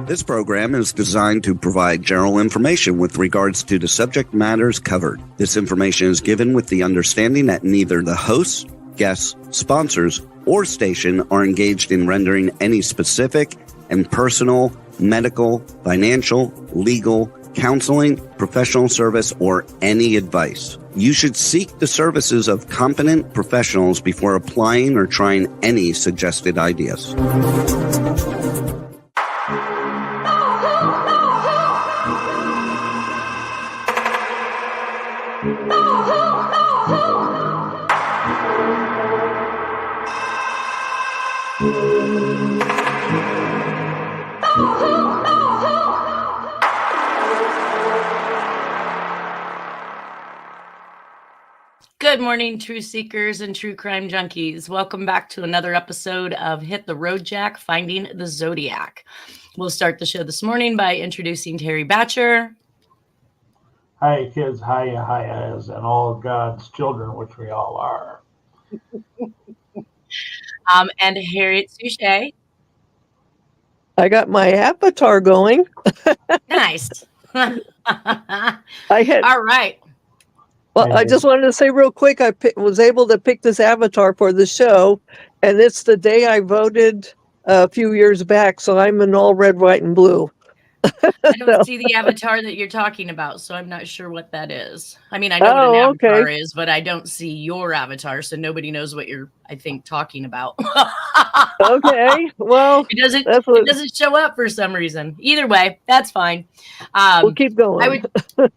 This program is designed to provide general information with regards to the subject matters covered. This information is given with the understanding that neither the hosts, guests, sponsors, or station are engaged in rendering any specific and personal, medical, financial, legal, counseling, professional service, or any advice. You should seek the services of competent professionals before applying or trying any suggested ideas. Good morning, true seekers and true crime junkies. Welcome back to another episode of Hit the Road, Jack, Finding the Zodiac. We'll start the show this morning by introducing Terry Batcher. Hi, kids. Hiya, and all of God's children, which we all are. And Harriet Suchet. I got my avatar going. Nice. I had. All right. Well, I just wanted to say real quick, I was able to pick this avatar for the show, and it's the day I voted a few years back, so I'm in all red, white, and blue. I don't see the avatar that you're talking about, so I'm not sure what that is. I mean, I know what an avatar is, but I don't see your avatar, so nobody knows what you're, I think, talking about. Okay, well, it doesn't show up for some reason. Either way, that's fine. We'll keep going.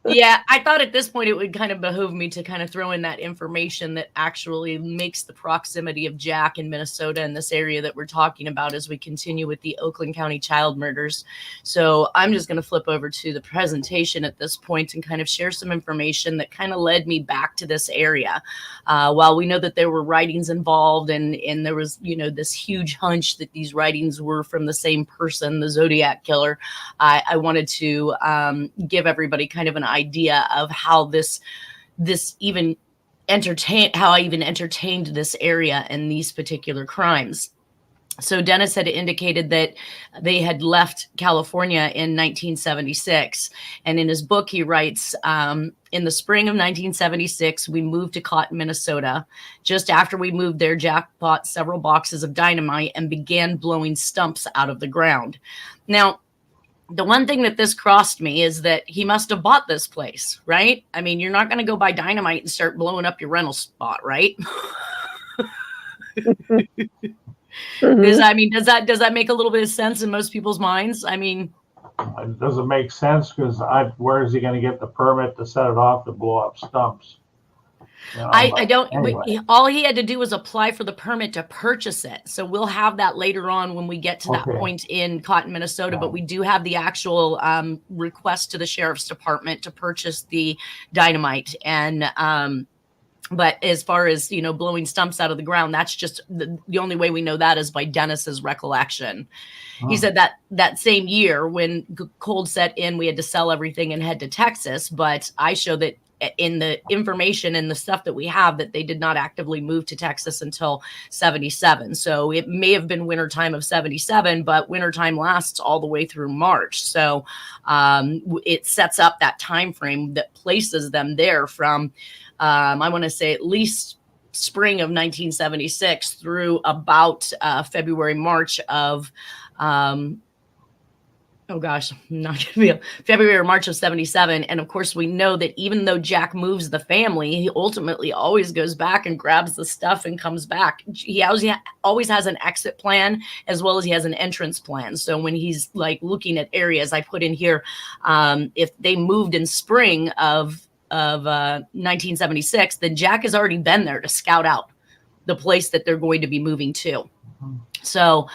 I thought at this point it would kind of behoove me to kind of throw in that information that actually makes the proximity of Jack in Minnesota in this area that we're talking about as we continue with the Oakland County child murders. So I'm just going to flip over to the presentation at this point and kind of share some information that kind of led me back to this area. While we know that there were writings involved and there was, this huge hunch that these writings were from the same person, the Zodiac Killer, I wanted to give everybody kind of an idea of how I even entertained this area and these particular crimes. So Dennis had indicated that they had left California in 1976. And in his book, he writes, in the spring of 1976, we moved to Cotton, Minnesota. Just after we moved there, Jack bought several boxes of dynamite and began blowing stumps out of the ground. Now, the one thing that this crossed me is that he must have bought this place, right? I mean, you're not going to go buy dynamite and start blowing up your rental spot, right? Mm-hmm. Does that make a little bit of sense in most people's minds? I mean, it doesn't make sense because where is he going to get the permit to set it off to blow up stumps? I don't. Anyway. All he had to do was apply for the permit to purchase it. So we'll have that later on when we get to that point in Cotton, Minnesota. But we do have the actual request to the sheriff's department to purchase the dynamite and. But as far as, blowing stumps out of the ground, that's just the only way we know that is by Dennis's recollection. Oh. He said that same year when cold set in, we had to sell everything and head to Texas. But I show that in the information and the stuff that we have that they did not actively move to Texas until 77. So it may have been wintertime of 77, but wintertime lasts all the way through March. So it sets up that time frame that places them there from I want to say at least spring of 1976 through about February, March of, February or March of 77. And of course, we know that even though Jack moves the family, he ultimately always goes back and grabs the stuff and comes back. He always has an exit plan as well as he has an entrance plan. So when he's like looking at areas, I put in here, if they moved in spring of 1976, then Jack has already been there to scout out the place that they're going to be moving to. So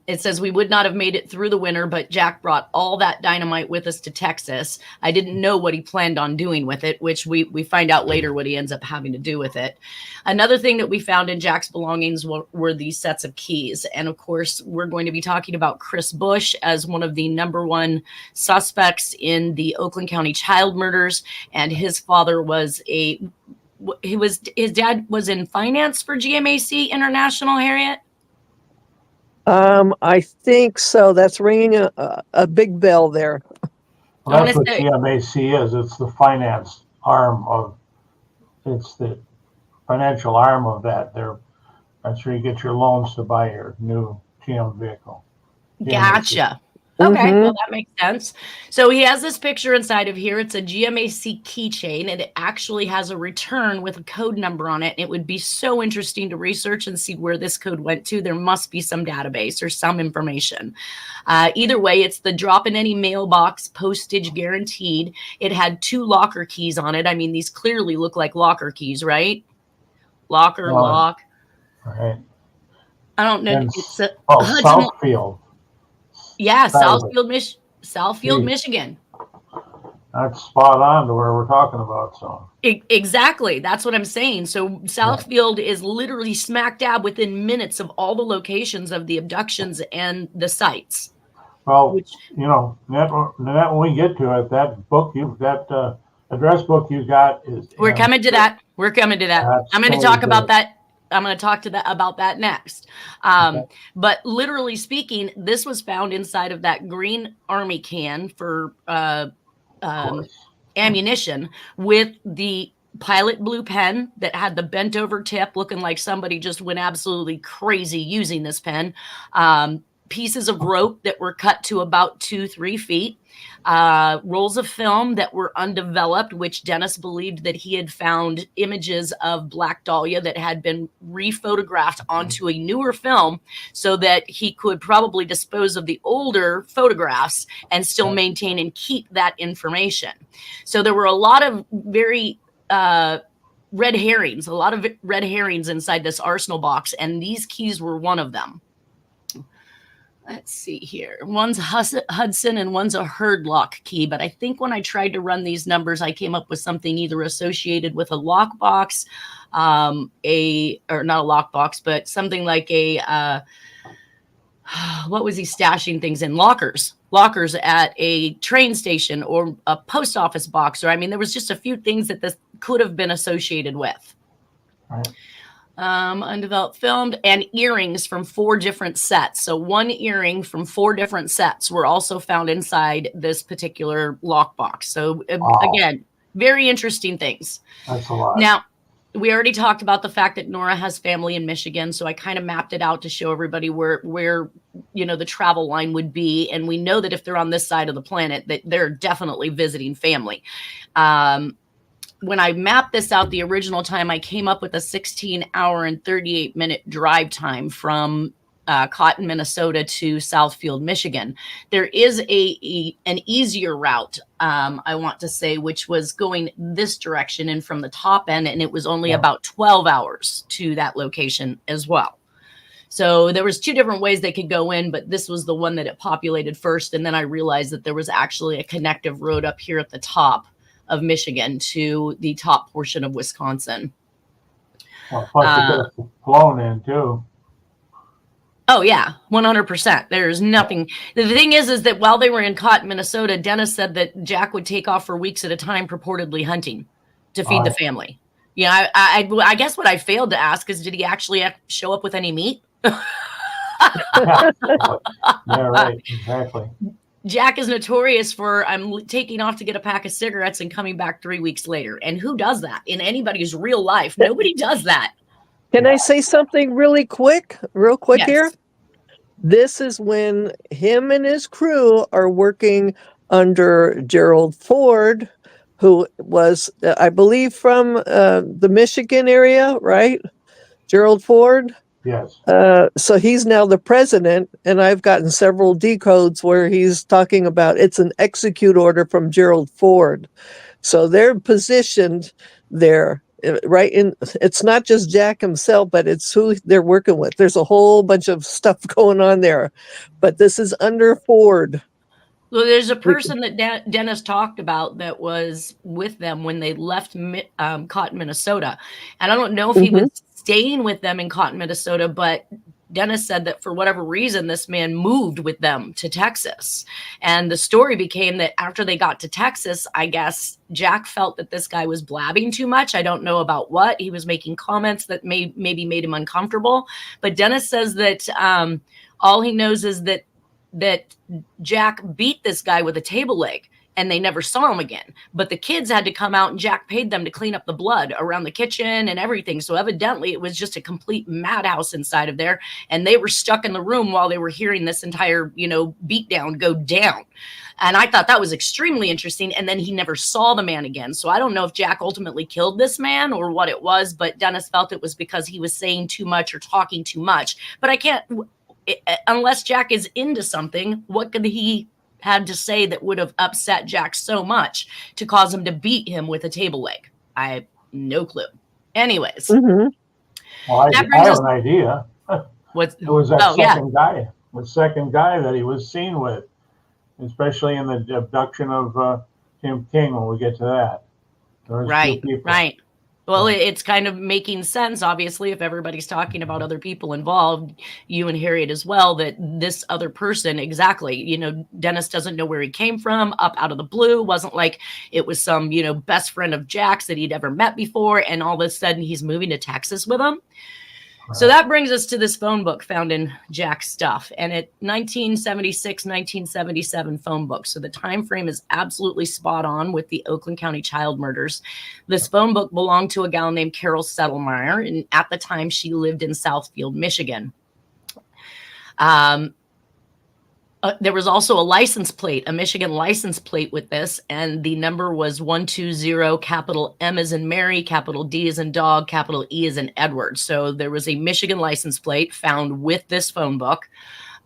it says we would not have made it through the winter, but Jack brought all that dynamite with us to Texas. I didn't know what he planned on doing with it, which we find out later what he ends up having to do with it. Another thing that we found in Jack's belongings were these sets of keys. And of course, we're going to be talking about Chris Bush as one of the number one suspects in the Oakland County child murders. And his father was his dad was in finance for GMAC International, Harriet? I think so. That's ringing a big bell there. Well, that's what GMAC is. It's the finance arm of. It's the financial arm of that. That's where you get your loans to buy your new GM vehicle. Gotcha. Okay, well, that makes sense. So he has this picture inside of here. It's a GMAC keychain, and it actually has a return with a code number on it. It would be so interesting to research and see where this code went to. There must be some database or some information. Either way, it's the drop in any mailbox, postage guaranteed. It had 2 locker keys on it. I mean, these clearly look like locker keys, right? Lock. Right. I don't know. And, it's a Southfield. Yeah, Southfield, Michigan. That's spot on to where we're talking about. So exactly, that's what I'm saying. So Southfield is literally smack dab within minutes of all the locations of the abductions and the sites. Well, that when we get to it, that book address book you got is. We're coming to that. I'm going to talk about that. I'm going to talk about that next. But literally speaking, this was found inside of that green army can for ammunition with the pilot blue pen that had the bent over tip, looking like somebody just went absolutely crazy using this pen. Pieces of rope that were cut to about 2-3 feet. Rolls of film that were undeveloped, which Dennis believed that he had found images of Black Dahlia that had been rephotographed onto a newer film so that he could probably dispose of the older photographs and still maintain and keep that information. So there were a lot of very red herrings inside this arsenal box, and these keys were one of them. Let's see here. One's Hudson and one's a Herdlock key. But I think when I tried to run these numbers, I came up with something either associated with a lockbox, or not a lockbox, but something like a, what was he stashing things in? Lockers at a train station or a post office box. Or I mean, there was just a few things that this could have been associated with. Right. Undeveloped filmed, and earrings from 4 different sets. So 1 earring from 4 different sets were also found inside this particular lockbox. So again, very interesting things. That's a lot. Now, we already talked about the fact that Nora has family in Michigan. So I kind of mapped it out to show everybody where the travel line would be. And we know that if they're on this side of the planet, that they're definitely visiting family. When I mapped this out, the original time, I came up with a 16-hour and 38-minute drive time from Cotton, Minnesota to Southfield, Michigan. There is an easier route, I want to say, which was going this direction and from the top end, and it was only about 12 hours to that location as well. So there was 2 different ways they could go in, but this was the one that it populated first, and then I realized that there was actually a connective road up here at the top of Michigan to the top portion of Wisconsin. Well, plus you could have flown in too. Oh yeah, 100%. There's nothing. The thing is that while they were in Cotton, Minnesota, Dennis said that Jack would take off for weeks at a time, purportedly hunting to feed the family. Yeah, I guess what I failed to ask is, did he actually show up with any meat? Yeah, right, exactly. Jack is notorious for, I'm taking off to get a pack of cigarettes and coming back 3 weeks later. And who does that in anybody's real life? Nobody does that. Can I say something real quick yes. Here? This is when him and his crew are working under Gerald Ford, who was, I believe, from the Michigan area, right? Gerald Ford? Yes. So he's now the president, and I've gotten several decodes where he's talking about it's an execute order from Gerald Ford. So they're positioned there, right? It's not just Jack himself, but it's who they're working with. There's a whole bunch of stuff going on there, but this is under Ford. Well, there's a person that Dennis talked about that was with them when they left Cotton, Minnesota. And I don't know if he was staying with them in Cotton, Minnesota, but Dennis said that for whatever reason, this man moved with them to Texas. And the story became that after they got to Texas, I guess Jack felt that this guy was blabbing too much. I don't know about what. He was making comments that maybe made him uncomfortable. But Dennis says that All he knows is that Jack beat this guy with a table leg, and they never saw him again. But the kids had to come out, and Jack paid them to clean up the blood around the kitchen and everything. So evidently it was just a complete madhouse inside of there. And they were stuck in the room while they were hearing this entire, beatdown go down. And I thought that was extremely interesting. And then he never saw the man again. So I don't know if Jack ultimately killed this man or what it was, but Dennis felt it was because he was saying too much or talking too much. But I can't, unless Jack is into something, what could he had to say that would have upset Jack so much to cause him to beat him with a table leg? I have no clue. Anyways. Mm-hmm. Well, I have an idea. It was that second guy that he was seen with, especially in the abduction of Tim King when we get to that. Right. Well, it's kind of making sense, obviously, if everybody's talking about other people involved, you and Harriet as well, that this other person, exactly, Dennis doesn't know where he came from, up out of the blue. Wasn't like it was some, best friend of Jack's that he'd ever met before. And all of a sudden he's moving to Texas with him. So that brings us to this phone book found in Jack's stuff, and it 1976, 1977 phone book. So the time frame is absolutely spot on with the Oakland County child murders. This phone book belonged to a gal named Carol Settlemeyer, and at the time she lived in Southfield, Michigan. There was also a Michigan license plate with this, and the number was 120, capital M as in Mary, capital D as in dog, capital E as in Edward. So there was a Michigan license plate found with this phone book.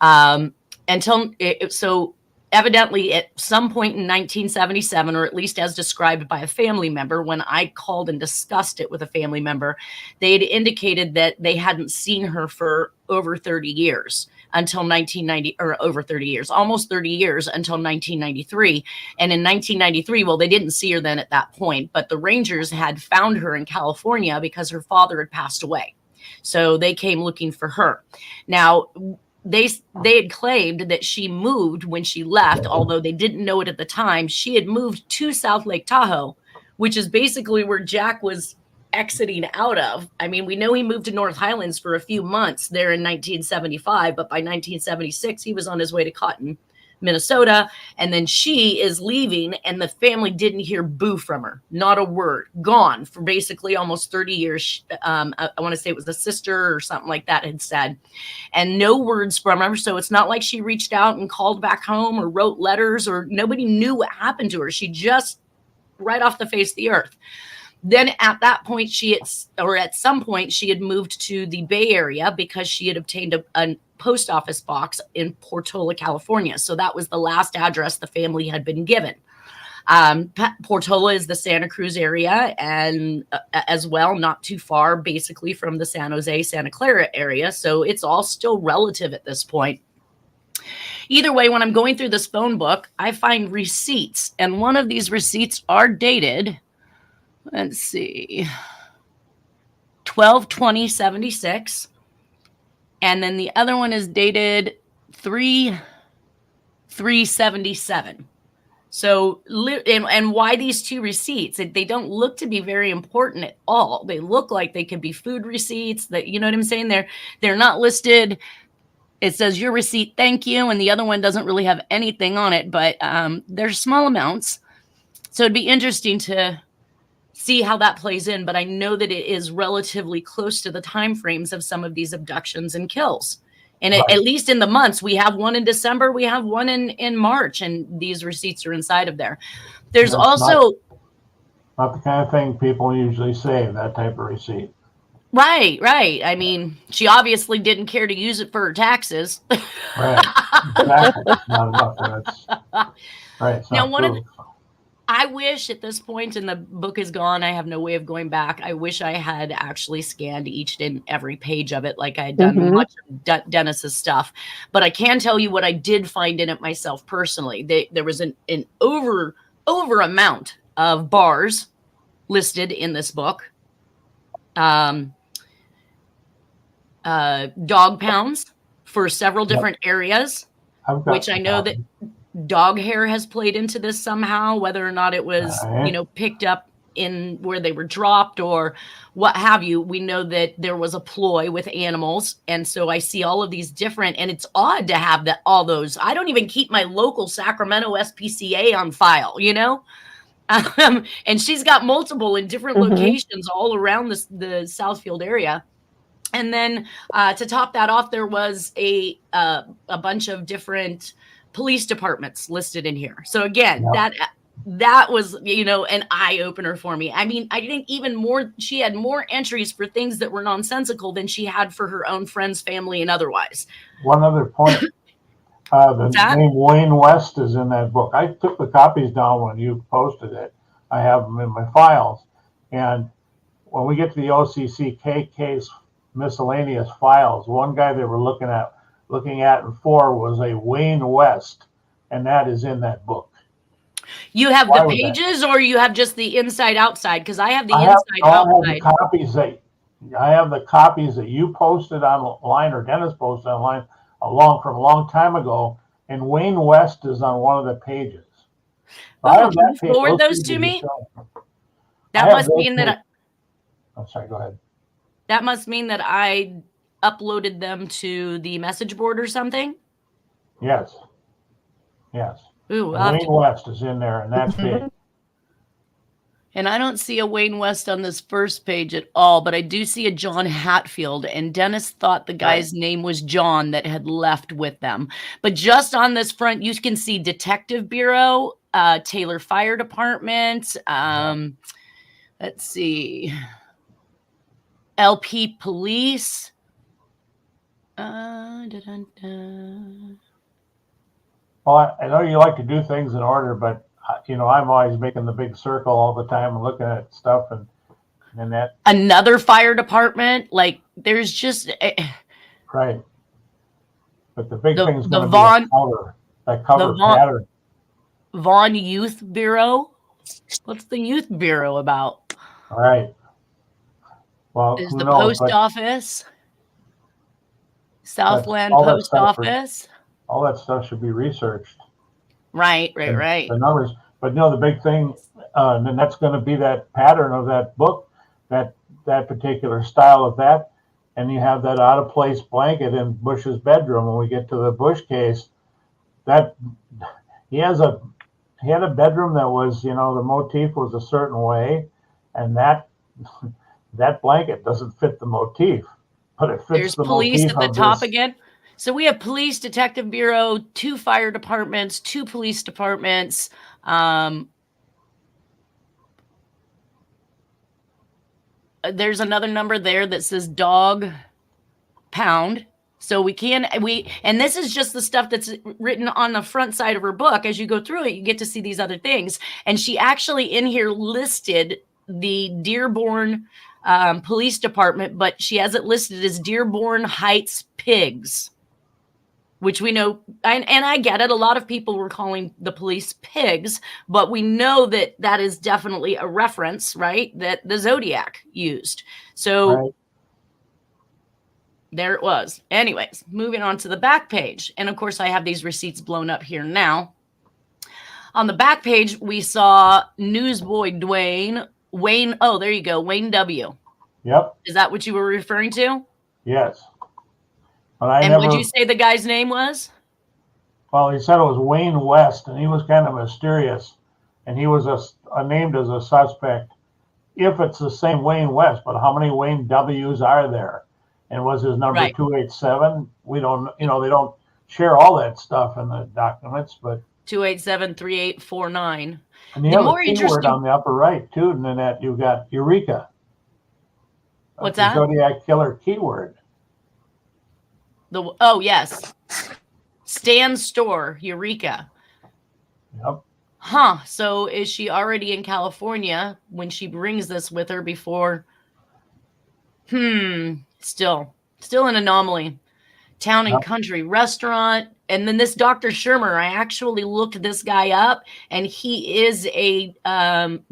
So evidently at some point in 1977, or at least as described by a family member, when I called and discussed it with a family member, they had indicated that they hadn't seen her for over 30 years. Until 1990, or over 30 years, almost 30 years until 1993. And in 1993, well, they didn't see her then at that point, but the Rangers had found her in California because her father had passed away. So they came looking for her. Now, they had claimed that she moved when she left, although they didn't know it at the time. She had moved to South Lake Tahoe, which is basically where Jack was exiting out of. I mean, we know he moved to North Highlands for a few months there in 1975, but by 1976, he was on his way to Cotton, Minnesota. And then she is leaving, and the family didn't hear boo from her. Not a word. Gone for basically almost 30 years. I want to say it was a sister or something like that had said. And no words from her. So it's not like she reached out and called back home or wrote letters, or nobody knew what happened to her. She just right off the face of the earth. Then at that point, at some point, she had moved to the Bay Area because she had obtained a post office box in Portola, California. So that was the last address the family had been given. Portola is the Santa Cruz area, and as well, not too far, basically from the San Jose, Santa Clara area. So it's all still relative at this point. Either way, when I'm going through this phone book, I find receipts, and one of these receipts are dated. Let's see, 12/20/76. And then the other one is dated 3/3/77. So, and why these two receipts? They don't look to be very important at all. They look like they could be food receipts that, you know what I'm saying? They're not listed. It says your receipt, thank you. And the other one doesn't really have anything on it, but they're small amounts. So it'd be interesting to see how that plays in, but I know that it is relatively close to the time frames of some of these abductions and kills. And right. At least in the months, we have one in December, we have one in March, and these receipts are inside of there. There's also not the kind of thing people usually save, that type of receipt. Right. I mean, she obviously didn't care to use it for her taxes. Right. Exactly. Not enough. Right. Now, I wish at this point, and the book is gone, I have no way of going back. I wish I had actually scanned each and every page of it like I had done much of Dennis's stuff. But I can tell you what I did find in it myself personally. There was an over amount of bars listed in this book. Dog pounds for several different areas, which I know that dog hair has played into this somehow, whether or not it was, picked up in where they were dropped or what have you. We know that there was a ploy with animals. And so I see all of these different, and it's odd to have all those. I don't even keep my local Sacramento SPCA on file, you know? And she's got multiple in different locations all around the Southfield area. And then to top that off, there was a bunch of different police departments listed in here. So again, that was, you know, an eye opener for me. I mean, I think even more, she had more entries for things that were nonsensical than she had for her own friends, family, and otherwise. One other point. The name Wayne West is in that book. I took the copies down when you posted it. I have them in my files. And when we get to the OCCK case miscellaneous files, one guy they were looking at and for was a Wayne West, and that is in that book. You have the pages, or you have just the inside outside? Because I have the inside outside. I have the copies that you posted online, or Dennis posted online from a long time ago, and Wayne West is on one of the pages. Can you forward those to me? That must mean that. I'm sorry. Go ahead. That must mean that I uploaded them to the message board or something. Yes. Ooh, Wayne West is in there, and that's big. And I don't see a Wayne West on this first page at all, but I do see a John Hatfield. And Dennis thought the guy's name was John that had left with them. But just on this front, you can see Detective Bureau, Taylor Fire Department. Let's see. LP Police. Well, I know you like to do things in order, but you know, I'm always making the big circle all the time and looking at stuff and that. Another fire department, like there's just right. But the big thing is going to be that cover pattern. Vaughn Youth Bureau. What's the Youth Bureau about? All right. Well, there's the post office, Southland Post Office. All that stuff should be researched. Right. The numbers, but you know, the big thing, and that's going to be that pattern of that book, that particular style of that, and you have that out of place blanket in Bush's bedroom. When we get to the Bush case, that he had a bedroom that was, you know, the motif was a certain way, and that blanket doesn't fit the motif, but it fits There's the police motif at the top again. So we have police, detective bureau, 2 fire departments, 2 police departments. There's another number there that says dog pound. So and this is just the stuff that's written on the front side of her book. As you go through it, you get to see these other things. And she actually in here listed the Dearborn Police Department, but she has it listed as Dearborn Heights Pigs, which we know, and I get it. A lot of people were calling the police pigs, but we know that that is definitely a reference, right? That the Zodiac used. So there it was. Anyways, moving on to the back page. And of course, I have these receipts blown up here now. On the back page, we saw Newsboy Wayne. Oh, there you go. Wayne W. Yep. Is that what you were referring to? Yes. And would you say the guy's name was? Well, he said it was Wayne West, and he was kind of mysterious, and he was named as a suspect if it's the same Wayne West. But how many Wayne W's are there? And was his number 287? We don't, you know, they don't share all that stuff in the documents, but 287-3849. And the other keyword on the upper right too, and then that you've got Eureka. What's that? Zodiac Killer keyword. Yes. Stan Store, Eureka. Yep. Huh. So is she already in California when she brings this with her before? Still an anomaly. Town and Country Restaurant. And then this Dr. Shermer, I actually looked this guy up, and he is a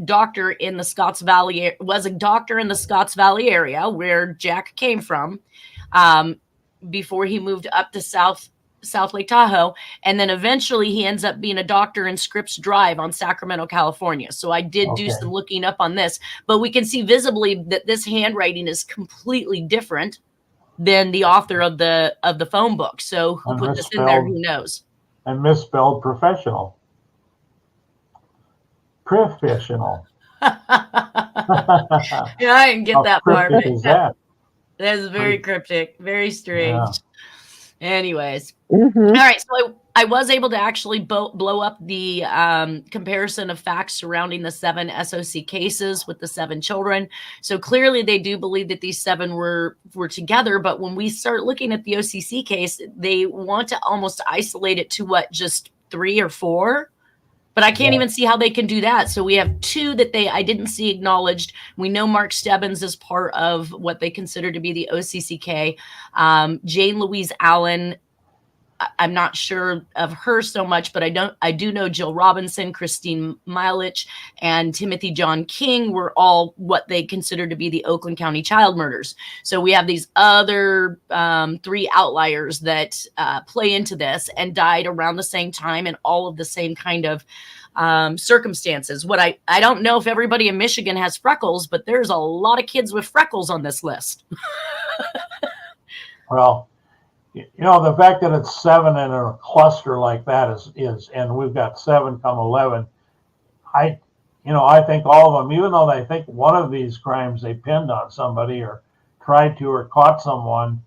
doctor in the Scotts Valley, was a doctor in the Scotts Valley area where Jack came from before he moved up to South South Lake Tahoe. And then eventually he ends up being a doctor in Scripps Drive on Sacramento, California. So I did do some looking up on this, but we can see visibly that this handwriting is completely different than the author of the phone book. So who put this in there? Who knows? And misspelled professional. Professional. Yeah, I didn't get that part. What is that? That's very cryptic, very strange. Yeah. Anyways, Mhm. all right. So I was able to actually blow up the comparison of facts surrounding the 7 SOC cases with the 7 children. So clearly they do believe that these 7 were together. But when we start looking at the OCC case, they want to almost isolate it to just 3 or 4. But I can't even see how they can do that. So we have 2 that I didn't see acknowledged. We know Mark Stebbins is part of what they consider to be the OCCK. Jane Louise Allen, I'm not sure of her so much, but I do know Jill Robinson, Christine Milich, and Timothy John King were all what they consider to be the Oakland County child murders. So we have these other 3 outliers that play into this and died around the same time and all of the same kind of circumstances. What I don't know if everybody in Michigan has freckles, but there's a lot of kids with freckles on this list. Well, the fact that it's 7 in a cluster like that is, and we've got 7 come 11. I think all of them, even though they think one of these crimes they pinned on somebody or tried to or caught someone,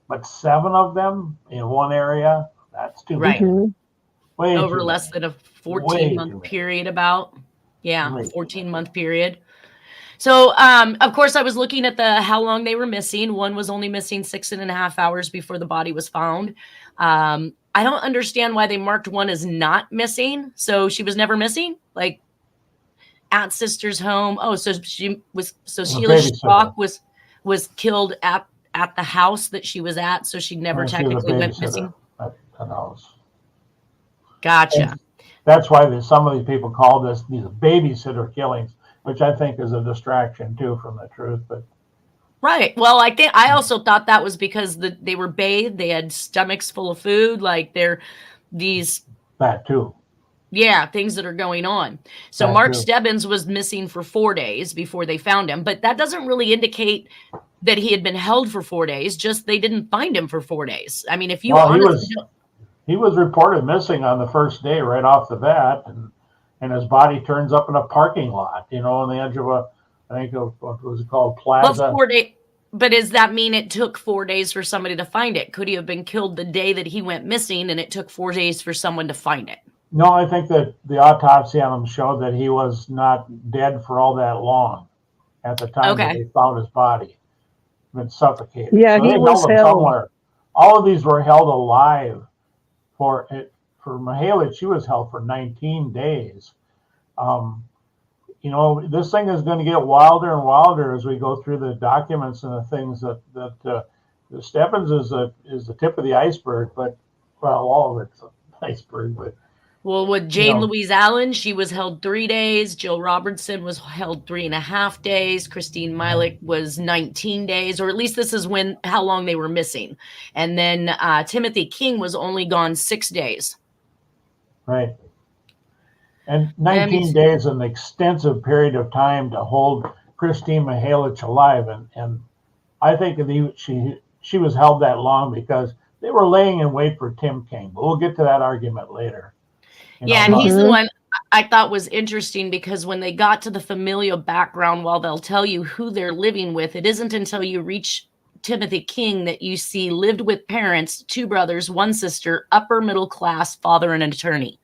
but 7 of them in one area, that's too right. many. Way Over too less many. than a 14-month period about. Yeah, 14-month period. So, of course, I was looking at how long they were missing. One was only missing 6.5 hours before the body was found. I don't understand why they marked one as not missing. So she was never missing, like at sister's home. Oh, so Sheila Strock was killed at the house that she was at. So she never technically went missing. At the house. Gotcha. And that's why some of these people call these babysitter killings, which I think is a distraction too from the truth. But right. Well, I also thought that was because they were bathed, they had stomachs full of food, like that too. Yeah, things that are going on. So Mark Stebbins was missing for 4 days before they found him, but that doesn't really indicate that he had been held for 4 days. Just they didn't find him for 4 days. I mean, if you he was reported missing on the first day right off the bat, and his body turns up in a parking lot, on the edge of what was it called, plaza. Well, 4 days. But does that mean it took 4 days for somebody to find it? Could he have been killed the day that he went missing, and it took 4 days for someone to find it? No, I think that the autopsy on him showed that he was not dead for all that long at the time that they found his body. Been suffocated. Yeah, he was held somewhere. All of these were held alive. For Mihalich, she was held for 19 days. This thing is going to get wilder and wilder as we go through the documents and the things that the Stebbins is the tip of the iceberg, but all of it's an iceberg. But with Jane Louise Allen, she was held 3 days. Jill Robertson was held 3.5 days. Christine Milich was 19 days, or at least this is how long they were missing. And then Timothy King was only gone 6 days. Right. And 19 days is an extensive period of time to hold Christine Mihalich alive. And I think she was held that long because they were laying in wait for Tim King. But we'll get to that argument later. And he's the one I thought was interesting because when they got to the familial background, while they'll tell you who they're living with, it isn't until you reach Timothy King that you see lived with parents, 2 brothers, 1 sister, upper middle class, father, and an attorney.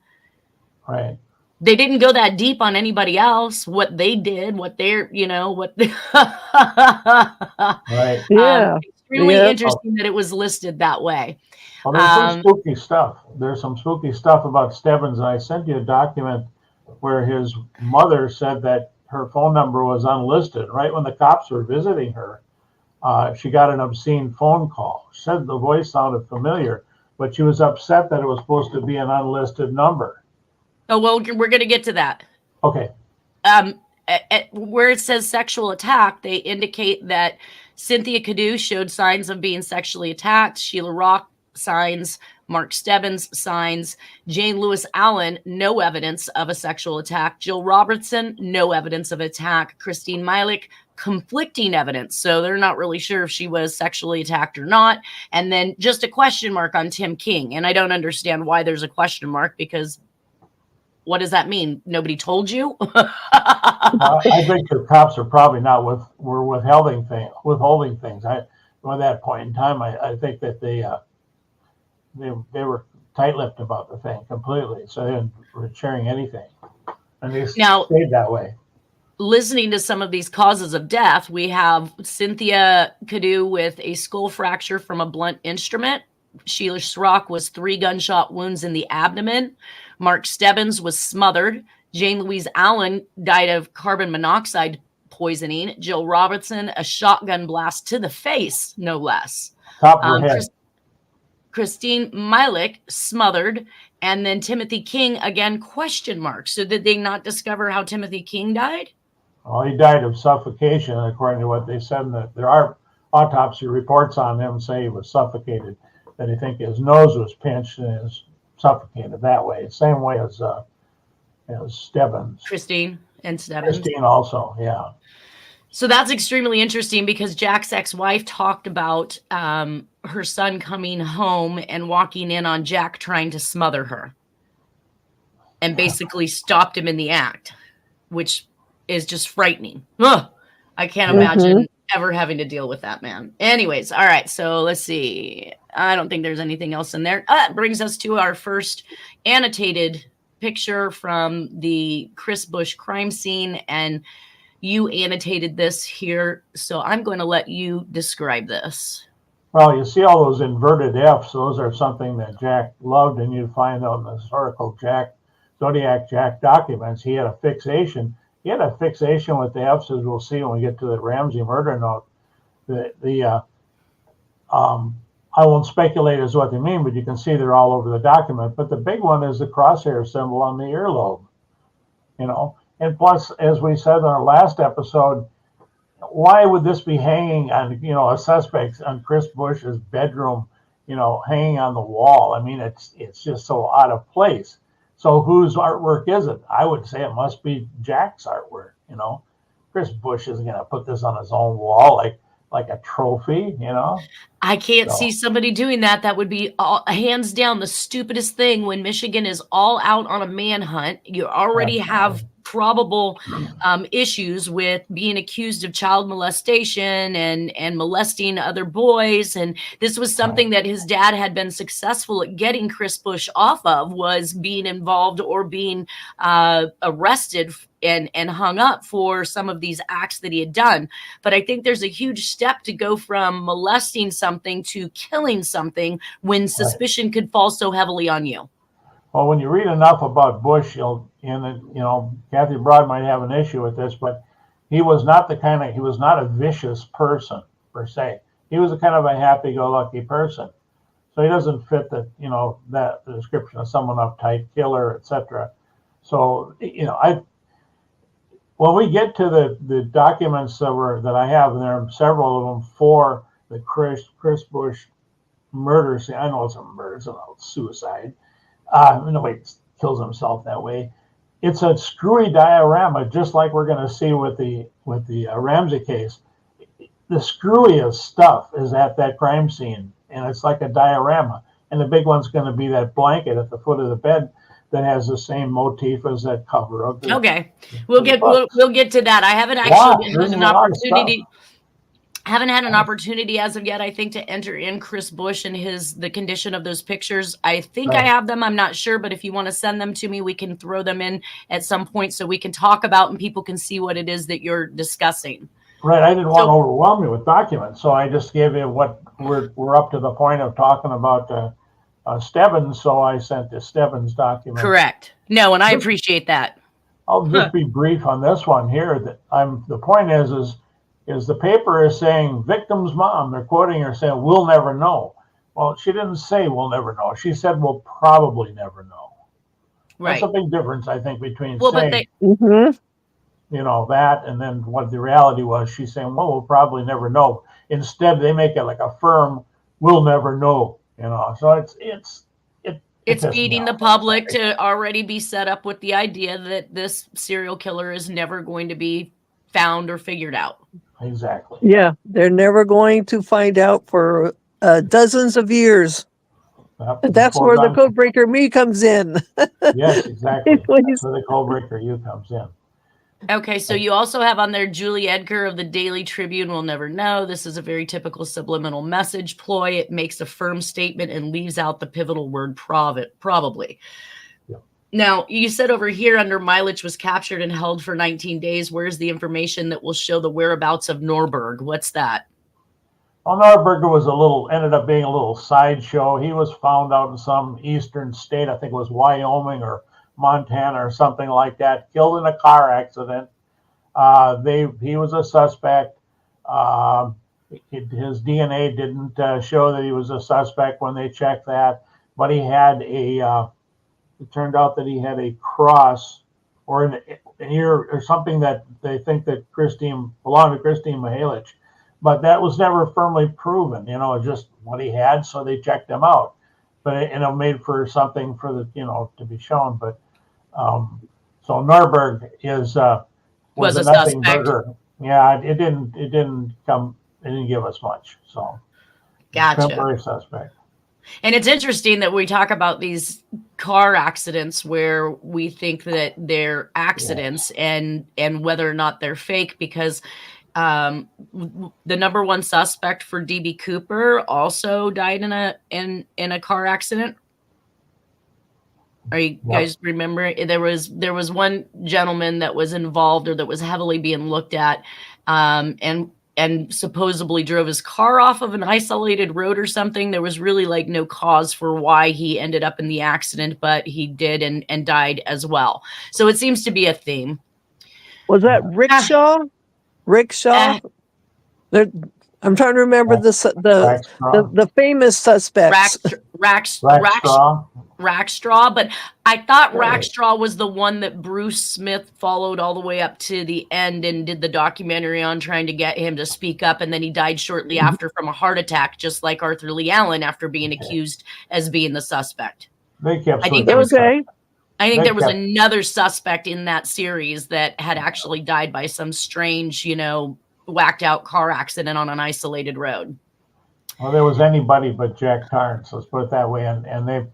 Right. They didn't go that deep on anybody else, what they did, what they're, what they right. Yeah. Extremely interesting that it was listed that way. Well, there's some spooky stuff. There's some spooky stuff about Stebbins, and I sent you a document where his mother said that her phone number was unlisted. Right when the cops were visiting her, she got an obscene phone call. She said the voice sounded familiar, but she was upset that it was supposed to be an unlisted number. Oh, well, we're going to get to that. Okay. where it says sexual attack, they indicate that Cynthia Cadu showed signs of being sexually attacked. Sheila Rock, signs. Mark Stebbins, signs. Jane Lewis Allen, no evidence of a sexual attack. Jill Robertson, no evidence of attack. Christine Milik, conflicting evidence. So they're not really sure if she was sexually attacked or not. And then just a question mark on Tim King. And I don't understand why there's a question mark, because what does that mean? Nobody told you? I think the cops are probably not withholding things. At that point in time, I think that they were tight-lipped about the thing completely. So they weren't sharing anything, and they stayed that way. Listening to some of these causes of death, we have Cynthia Cadu with a skull fracture from a blunt instrument. Sheila Rock was 3 gunshot wounds in the abdomen. Mark Stebbins was smothered. Jane Louise Allen died of carbon monoxide poisoning. Jill Robertson, a shotgun blast to the face, no less. Top of her head. Christine Milik, smothered. And then Timothy King, again, question mark. So did they not discover how Timothy King died? Well, he died of suffocation, according to what they said. There are autopsy reports on him say he was suffocated, that he think his nose was pinched and is suffocated that way. Same way as Stebbins. Christine and Stebbins. Christine also, yeah. So that's extremely interesting, because Jack's ex-wife talked about her son coming home and walking in on Jack trying to smother her and basically stopped him in the act, which is just frightening. Ugh, I can't imagine ever having to deal with that, man. Anyways, all right, so let's see. I don't think there's anything else in there. It brings us to our first annotated picture from the Chris Bush crime scene, and you annotated this here, so I'm going to let you describe this. Well, you see all those inverted Fs. Those are something that Jack loved, and you find out in the historical Zodiac Jack documents. He had a fixation. He had a fixation with the Fs, as we'll see when we get to the Ramsey murder note. I won't speculate as what they mean, but you can see they're all over the document. But the big one is the crosshair symbol on the earlobe, And plus, as we said in our last episode, why would this be hanging on, a suspect on Chris Bush's bedroom, hanging on the wall? I mean, it's just so out of place. So whose artwork is it? I would say it must be Jack's artwork. Chris Bush isn't going to put this on his own wall like a trophy. I can't see somebody doing that. That would be hands down the stupidest thing. When Michigan is all out on a manhunt, you already have probable issues with being accused of child molestation and molesting other boys. And this was something that his dad had been successful at getting Chris Bush off of, was being involved or being arrested and hung up for some of these acts that he had done. But I think there's a huge step to go from molesting something to killing something when suspicion could fall so heavily on you. Well, when you read enough about Bush, Kathy Broad might have an issue with this, but he was not a vicious person per se. He was a kind of a happy-go-lucky person. So he doesn't fit the description of someone uptight, killer, etc. So, when we get to the documents that I have, and there are several of them for the Chris Bush murder scene. I know it's a murder, it's not suicide. Nobody kills himself that way. It's a screwy diorama, just like we're going to see with the Ramsey case. The screwiest stuff is at that crime scene, and it's like a diorama. And the big one's going to be that blanket at the foot of the bed that has the same motif as that cover of the. Okay, we'll get to that. I haven't actually had an opportunity. Haven't had an opportunity as of yet, I think, to enter in Chris Bush and the condition of those pictures. I think I have them. I'm not sure, but if you want to send them to me, we can throw them in at some point so we can talk about and people can see what it is that you're discussing. Right. I didn't want to overwhelm you with documents, so I just gave you what we're up to the point of talking about Stebbins. So I sent the Stebbins document. Correct. No, and I appreciate that. I'll just be brief on this one here. The point is the paper is saying victim's mom. They're quoting her saying, "We'll never know." Well, she didn't say we'll never know. She said we'll probably never know. Right. That's a big difference, I think, between that, and then what the reality was, she's saying, well, we'll probably never know. Instead, they make it like a firm, we'll never know, So it's feeding the public to already be set up with the idea that this serial killer is never going to be found or figured out. Exactly. Yeah, they're never going to find out for dozens of years. That's where the Codebreaker Me comes in. Yes, exactly. That's where the Codebreaker You comes in. Okay, so you also have on there Julie Edgar of the Daily Tribune will never know. This is a very typical subliminal message ploy. It makes a firm statement and leaves out the pivotal word probably. Yeah. Now, you said over here under mileage was captured and held for 19 days. Where's the information that will show the whereabouts of Norberg? What's that? Well, Norberger ended up being a little sideshow. He was found out in some eastern state, I think it was Wyoming or Montana or something like that, killed in a car accident. He was a suspect. His DNA didn't show that he was a suspect when they checked that, but he had it turned out that he had a cross or an ear or something that they think that belonged to Christine Mihalich, but that was never firmly proven, just what he had, so they checked him out. But it made for something for the, to be shown. But so Norberg was a nothing burger. Yeah, it didn't give us much. So gotcha. Temporary suspect. And it's interesting that we talk about these car accidents where we think that they're accidents, yes, and whether or not they're fake, because the number one suspect for DB Cooper also died in a car accident. Are you guys remember? There was one gentleman that was involved, or that was heavily being looked at, and supposedly drove his car off of an isolated road or something. There was really like no cause for why he ended up in the accident, but he did and died as well. So it seems to be a theme. Was that Rickshaw? I'm trying to remember the famous suspects. Rackstraw, but I thought Rackstraw was the one that Bruce Smith followed all the way up to the end and did the documentary on, trying to get him to speak up, and then he died shortly after from a heart attack, just like Arthur Lee Allen after being accused as being the suspect. I think there was another suspect in that series that had actually died by some strange, whacked out car accident on an isolated road. Well, there was anybody but Jack Tarrance, let's put it that way, and they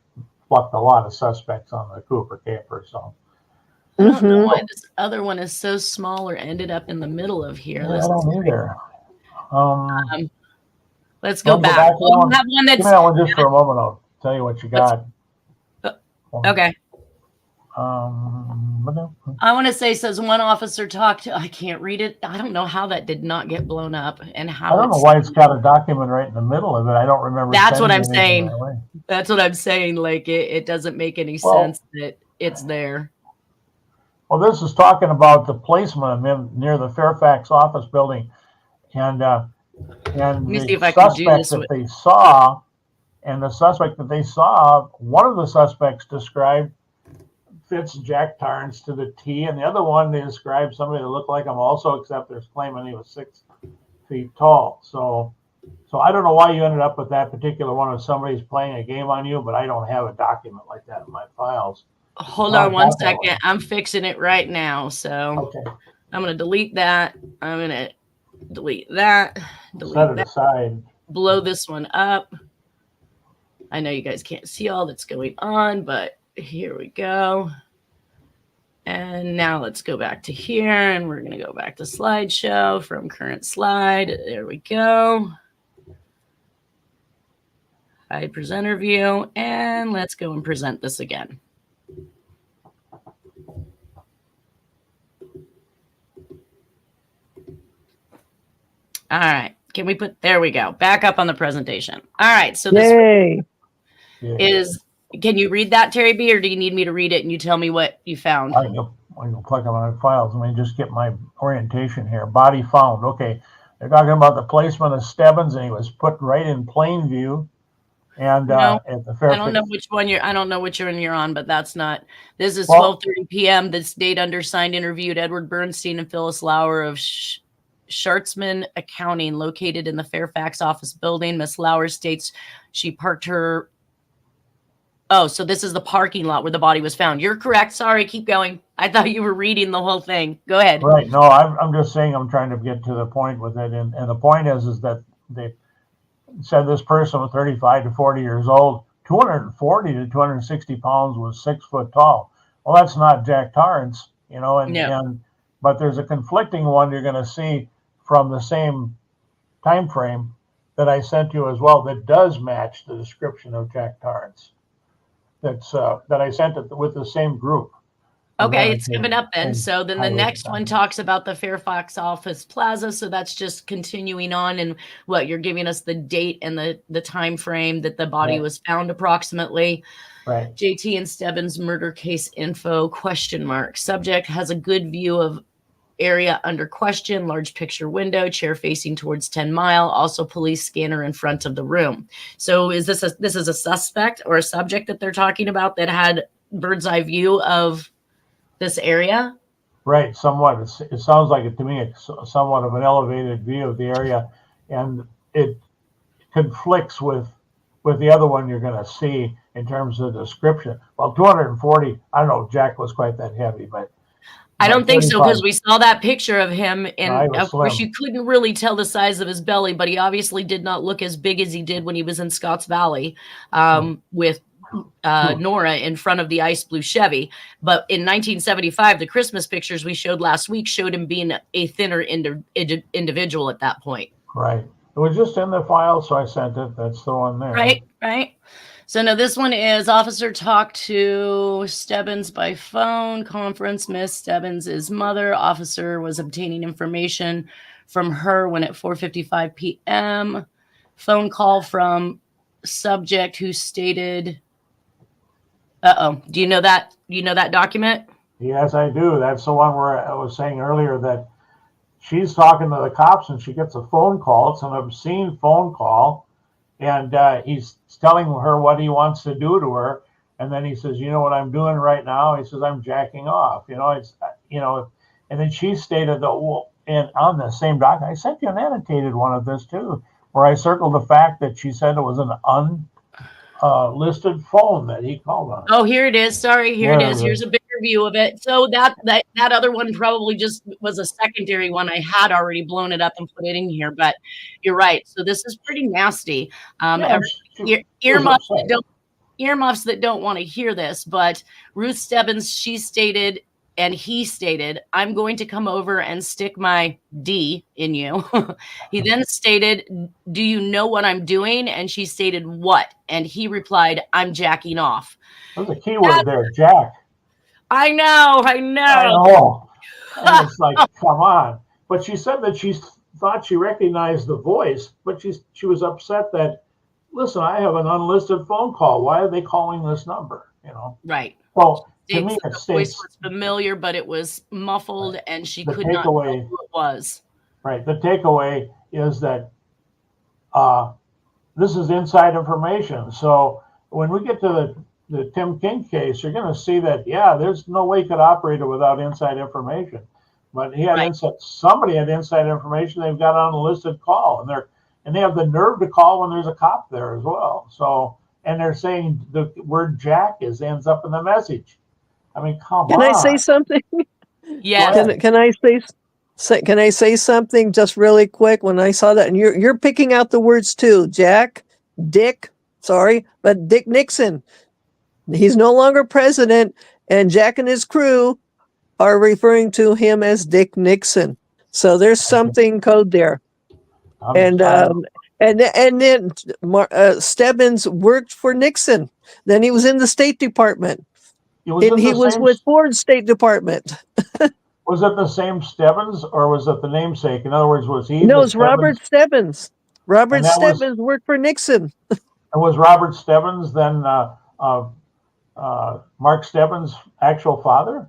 plucked a lot of suspects on the Cooper caper. So I don't know why this other one is so small or ended up in the middle of here. I don't either. Let's go back. We'll have one that's... Give me that one just for a moment. I'll tell you what you got. Okay. I want to say, says one officer talked to, I can't read it. I don't know how that did not get blown up, and how. I don't know why it's got a document right in the middle of it. I don't remember. That's what I'm saying. That's what I'm saying. Like it doesn't make any sense that it's there. Well, this is talking about the placement near the Fairfax office building, and the suspect that they saw, one of the suspects described fits Jack Tarrance to the T, and the other one they described somebody that looked like him also, except they're claiming he was 6 feet tall. So I don't know why you ended up with that particular one, if somebody's playing a game on you, but I don't have a document like that in my files. Hold on one second. I'm fixing it right now. So I'm going to delete that. I'm going to delete that. Set it aside. Blow this one up. I know you guys can't see all that's going on, but here we go. And now let's go back to here, and we're going to go back to slideshow from current slide. There we go. Hide presenter view, and let's go and present this again. All right. Can we there we go. Back up on the presentation. All right. So this is, can you read that, Terry B, or do you need me to read it and you tell me what you found? I can click on my files. Let me just get my orientation here. Body found. Okay. They're talking about the placement of Stebbins, and he was put right in plain view. And No, at the I Fairfax. don't know which one I don't know which one you're on, but that's not. This is 12:30 p.m. This date undersigned interviewed Edward Bernstein and Phyllis Lauer of Schartzman Accounting, located in the Fairfax office building. Miss Lauer states she parked her. Oh, so this is the parking lot where the body was found. You're correct. Sorry, keep going. I thought you were reading the whole thing. Go ahead. Right. No, I'm just saying I'm trying to get to the point with it. And the point is that they said this person was 35 to 40 years old, 240 to 260 pounds, was 6 foot tall. Well, that's not Jack Torrance, but there's a conflicting one you're going to see from the same time frame that I sent you as well that does match the description of Jack Torrance. That I sent it with the same group. Okay, it's coming up then. So then the next one talks about the Fairfax Office Plaza. So that's just continuing on, and what you're giving us the date and the time frame that the body was found approximately. Right. JT and Stebbins murder case info ? Subject has a good view of area under question, large picture window, chair facing towards 10 Mile, also police scanner in front of the room. So is this is a suspect or a subject that they're talking about that had bird's eye view of this area? Right, somewhat. It sounds like it to me. It's somewhat of an elevated view of the area, and it conflicts with the other one you're going to see in terms of description. Well, 240. I don't know if Jack was quite that heavy, but I don't think so, because we saw that picture of him, and of course slim. you couldn't really tell the size of his belly, but he obviously did not look as big as he did when he was in Scotts Valley with Nora in front of the ice blue Chevy. But in 1975, the Christmas pictures we showed last week showed him being a thinner individual at that point. Right. It was just in the file, so I sent it. That's the one there. Right. So now this one is officer talked to Stebbins by phone conference. Miss Stebbins' mother. Officer was obtaining information from her when at 4:55 p.m. Phone call from subject who stated, do you know that? You know that document? Yes, I do. That's the one where I was saying earlier that she's talking to the cops and she gets a phone call. It's an obscene phone call. And he's telling her what he wants to do to her. And then he says, you know what I'm doing right now? He says, I'm jacking off. And then she stated that, and on the same document, I sent you an annotated one of this too, where I circled the fact that she said it was an unlisted phone that he called on. Oh, here it is. Sorry, here it is. Here's a bigger view of it. So that other one probably just was a secondary one. I had already blown it up and put it in here, but you're right. So this is pretty nasty. Earmuffs that don't want to hear this, but Ruth Stebbins, she stated, and he stated, I'm going to come over and stick my D in you. He then stated, do you know what I'm doing? And she stated, what? And he replied, I'm jacking off. There's a key word there, Jack. I know. And it's like, come on. But she said that she thought she recognized the voice, but she was upset that, listen, I have an unlisted phone call. Why are they calling this number? Right. Well, to me, the voice was familiar, but it was muffled, and she could not know who it was. Right. The takeaway is that this is inside information. So when we get to the Tim King case, you're going to see that, there's no way he could operate it without inside information. But he had somebody had inside information. They've got on a listed call, and they have the nerve to call when there's a cop there as well. So, and they're saying the word Jack ends up in the message. I mean, come on. Can I say something? Yeah. Can I say something just really quick? When I saw that, and you're picking out the words too, Dick Nixon. He's no longer president, and Jack and his crew are referring to him as Dick Nixon. So there's something code there. And then Stebbins worked for Nixon. Then he was in the State Department. He was with Ford's State Department. Was it the same Stebbins, or was it the namesake? In other words, was he? No, it's Robert Stebbins. Robert Stebbins worked for Nixon. And was Robert Stebbins then Mark Stebbins' actual father?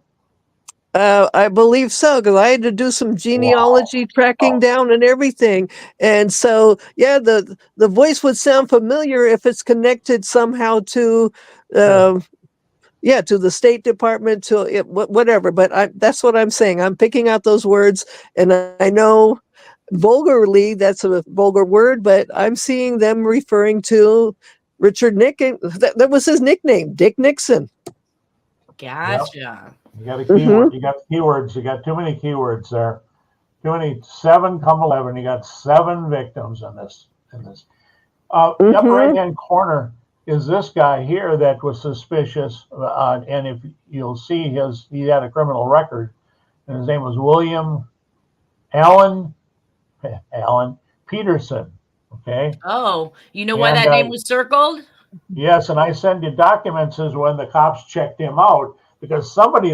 I believe so, because I had to do some genealogy tracking down and everything. And so, yeah, the voice would sound familiar if it's connected somehow to, to the State Department, to it, whatever. But that's what I'm saying. I'm picking out those words, and I know vulgarly that's a vulgar word, but I'm seeing them referring to Richard Nixon. That was his nickname, Dick Nixon. Gotcha. Yep. You got a keyword. You got keywords. You got too many keywords there. Too many. 7 come 11. You got 7 victims in this. The upper right-hand corner is this guy here that was suspicious, and if you'll see he had a criminal record, and his name was William Allen Peterson. Okay. Oh, you know why that name was circled? Yes, and I send you documents as when the cops checked him out, because somebody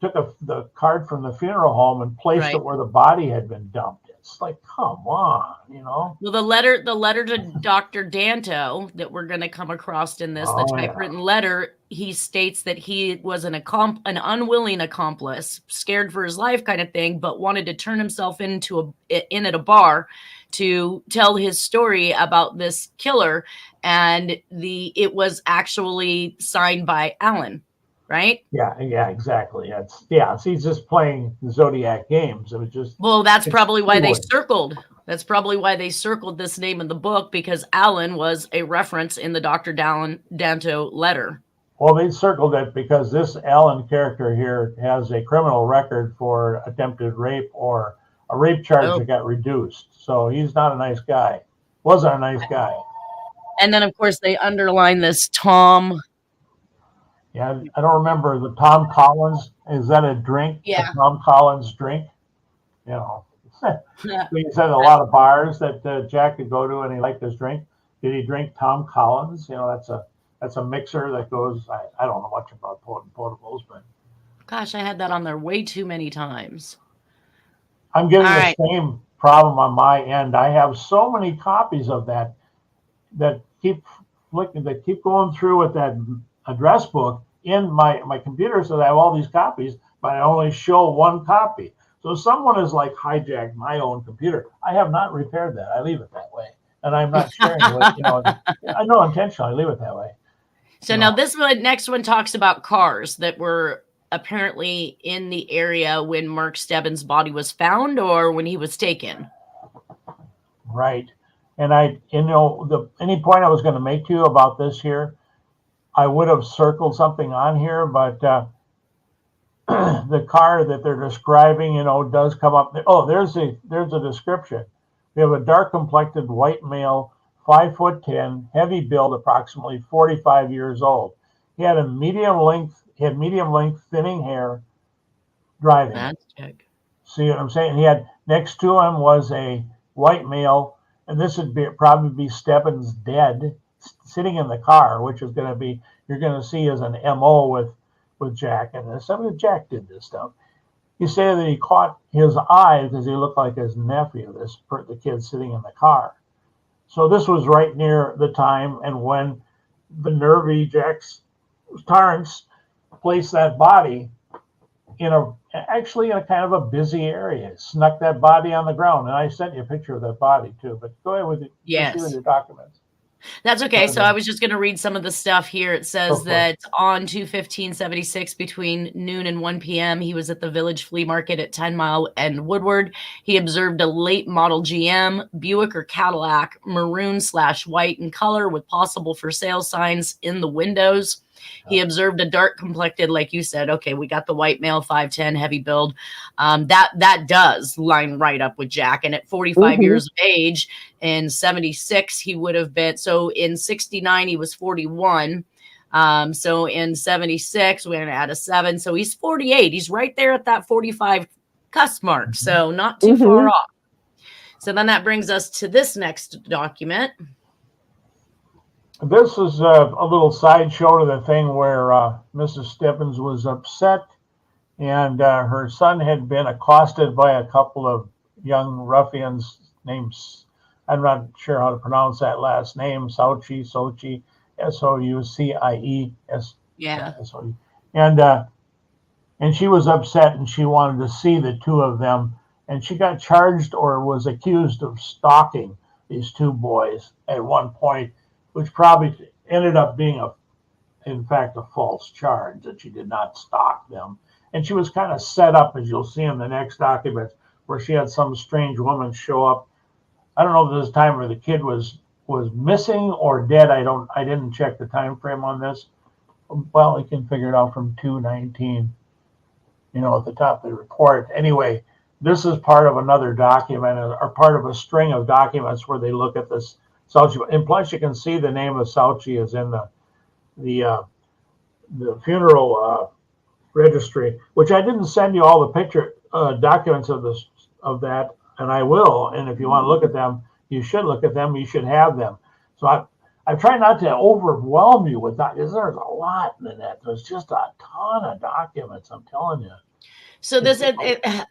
took the card from the funeral home and placed it where the body had been dumped. It's like, come on, Well, the letter to Dr. Danto that we're going to come across in this, the typewritten letter, he states that he was an unwilling accomplice, scared for his life kind of thing, but wanted to turn himself in at a bar to tell his story about this killer, and it was actually signed by Alan. Right? Yeah, exactly. He's just playing Zodiac games. It was just that's probably why they circled. That's probably why they circled this name in the book, because Alan was a reference in the Dr. Danto letter. Well, they circled it because this Alan character here has a criminal record for attempted rape or a rape charge that got reduced. So he's not a nice guy. Wasn't a nice guy. And then, of course, they underline this Tom. Yeah, I don't remember the Tom Collins. Is that a drink? Yeah. A Tom Collins drink? He said a lot of bars that Jack could go to, and he liked his drink. Did he drink Tom Collins? That's a mixer that goes. I don't know much about potables, but gosh, I had that on there way too many times. I'm getting the same problem on my end. I have so many copies of that keep going through with that address book in my computer, so that I have all these copies, but I only show one copy. So someone has hijacked my own computer. I have not repaired that. I leave it that way, and I'm not sharing it. I know intentionally I leave it that way. So now this next one talks about cars that were apparently in the area when Mark Stebbins' body was found, or when he was taken. Right, and any point I was going to make to you about this here, I would have circled something on here, but the car that they're describing, does come up. Oh, there's a description. We have a dark complected white male, 5'10", heavy build, approximately 45 years old. He had medium length thinning hair, driving. That's check. See what I'm saying? He had, next to him was a white male, and this would probably be Stebbins dead, sitting in the car, which is going to be, you're going to see as an MO with Jack. And some of Jack did this stuff. You say that he caught his eye because he looked like his nephew, the kid sitting in the car. So this was right near the time and when the nervy Jack Torrance placed that body in a kind of a busy area. Snuck that body on the ground, and I sent you a picture of that body too. But go ahead with it. Yes. With your documents. That's okay. So I was just going to read some of the stuff here. It says that on 2/15/76, between noon and 1 p.m., he was at the Village Flea Market at 10 Mile and Woodward. He observed a late model GM, Buick or Cadillac, maroon/white in color with possible for sale signs in the windows. He observed a dark complected, like you said, okay, we got the white male, 5'10", heavy build. That does line right up with Jack. And at 45 years of age, in 76, he would have been, so in 69, he was 41. So in 76, we're going to add a 7. So he's 48. He's right there at that 45 cusp mark. So not too far off. So then that brings us to this next document. This is a little sideshow to the thing where Mrs. Stebbins was upset, and her son had been accosted by a couple of young ruffians named, I'm not sure how to pronounce that last name, Sochi, Soucie, S-O-U-C-I-E. Yeah. And and she was upset and she wanted to see the two of them. And she got charged or was accused of stalking these two boys at one point, which probably ended up being in fact, a false charge that she did not stalk them. And she was kind of set up, as you'll see in the next documents, where she had some strange woman show up. I don't know if this time where the kid was missing or dead. I didn't check the time frame on this. Well, you can figure it out from 219, at the top of the report. Anyway, this is part of another document or part of a string of documents where they look at this Sauci. And plus, you can see the name of Sauci is in the funeral registry, which I didn't send you all the picture documents of that, and I will. And if you want to look at them, you should look at them. You should have them. So I try not to overwhelm you with that, because there's a lot in that. There's just a ton of documents, I'm telling you. So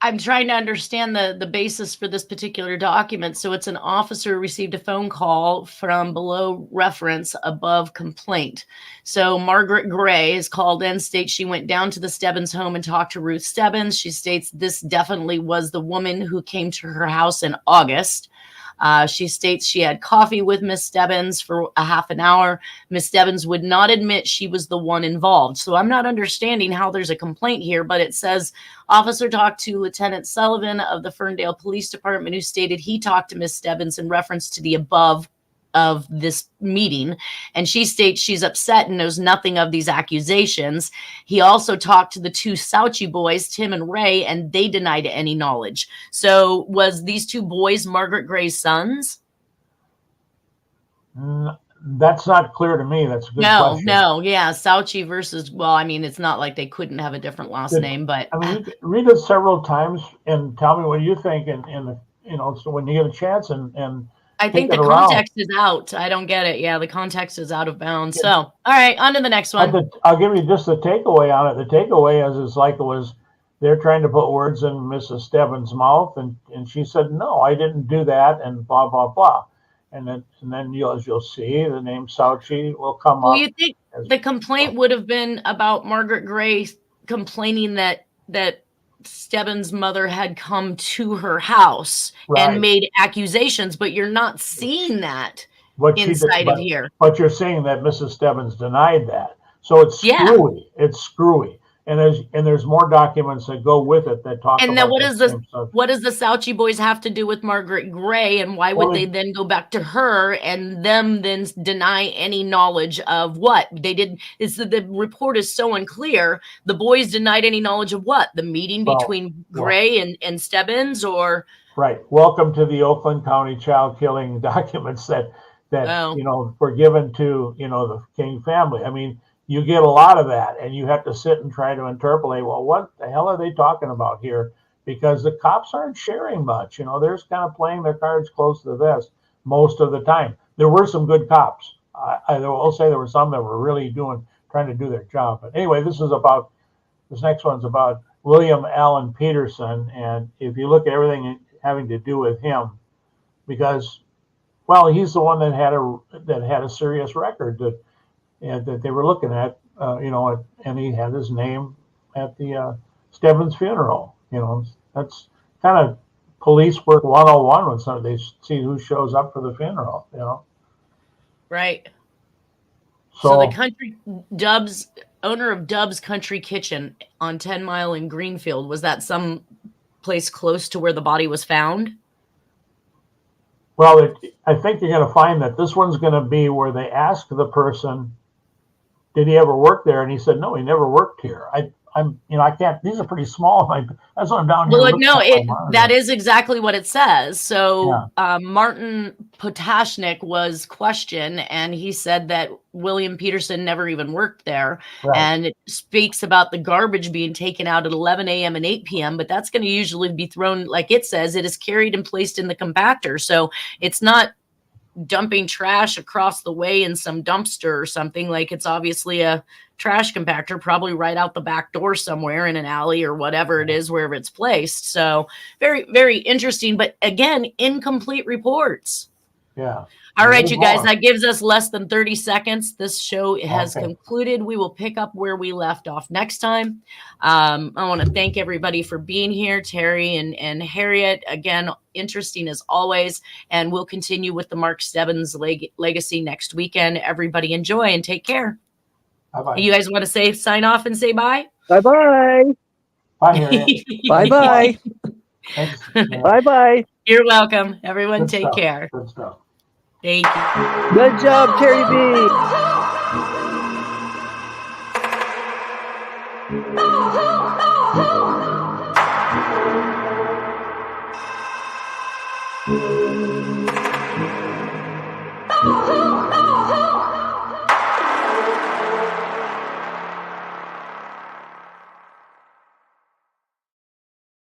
I'm trying to understand the basis for this particular document. So it's an officer received a phone call from below reference above complaint. So Margaret Gray is called in, states she went down to the Stebbins home and talked to Ruth Stebbins. She states this definitely was the woman who came to her house in August. She states she had coffee with Miss Stebbins for a half an hour. Miss Stebbins would not admit she was the one involved. So I'm not understanding how there's a complaint here, but it says officer talked to Lieutenant Sullivan of the Ferndale Police Department, who stated he talked to Miss Stebbins in reference to the above of this meeting, and she states she's upset and knows nothing of these accusations. He also talked to the two Sauci boys, Tim and Ray, and they denied any knowledge. So was these two boys Margaret Gray's sons? That's not clear to me. That's a good question. No, yeah, Sauci versus, well, I mean, it's not like they couldn't have a different last name, but I mean, you read it several times and tell me what you think, and so when you get a chance and I think the context is out. I don't get it. Yeah, the context is out of bounds. So, all right, on to the next one. I'll give you just the takeaway on it. The takeaway is like it was, they're trying to put words in Mrs. Stebbins' mouth, and she said, no, I didn't do that, and blah, blah, blah. And then as you'll see, the name Sauci will come up. You think the complaint would have been about Margaret Gray complaining that Stebbins' mother had come to her house and made accusations, but you're not seeing that inside of here. But you're saying that Mrs. Stebbins denied that. So it's screwy. Yeah. It's screwy. And there's more documents that go with it that talk about. And then what does the Sauci boys have to do with Margaret Gray, and why would they then go back to her and them then deny any knowledge of what they did? The report is so unclear. The boys denied any knowledge of what? The meeting between Gray and Stebbins, or right. Welcome to the Oakland County child killing documents that were given to the King family. I mean, you get a lot of that, and you have to sit and try to interpolate, well, what the hell are they talking about here? Because the cops aren't sharing much. They're just kind of playing their cards close to the vest most of the time. There were some good cops. I will say there were some that were really trying to do their job. But anyway, this next one's about William Allen Peterson. And if you look at everything having to do with him, because, well, he's the one that had a serious record that they were looking at, and he had his name at the Stebbins funeral. That's kind of police work 101 when they see who shows up for the funeral, Right. So the country owner of Dub's Country Kitchen on 10 Mile in Greenfield, was that some place close to where the body was found? Well, I think you're going to find that this one's going to be where they ask the person, did he ever work there? And he said, no, he never worked here. I can't, these are pretty small. That's what I'm down here. Well, no, that is exactly what it says. So Martin Potashnik was questioned, and he said that William Peterson never even worked there. Right. And it speaks about the garbage being taken out at 11 a.m. and 8 p.m., but that's going to usually be thrown, like it says, it is carried and placed in the compactor. So it's not dumping trash across the way in some dumpster or something. Like, it's obviously a trash compactor, probably right out the back door somewhere in an alley or whatever it is, wherever it's placed. So very, very interesting, but again, incomplete reports. Yeah. All right, you guys, that gives us less than 30 seconds. This show has concluded. We will pick up where we left off next time. I want to thank everybody for being here. Terry and Harriet, again, interesting as always. And we'll continue with the Mark Stebbins legacy next weekend. Everybody enjoy and take care. Bye-bye. You guys want to sign off and say bye? Bye-bye. Bye, Harriet. Bye-bye. Thanks. Bye-bye. You're welcome. Everyone Good take stuff. care. Good stuff. Thank you. Good job, Terry B. Oh,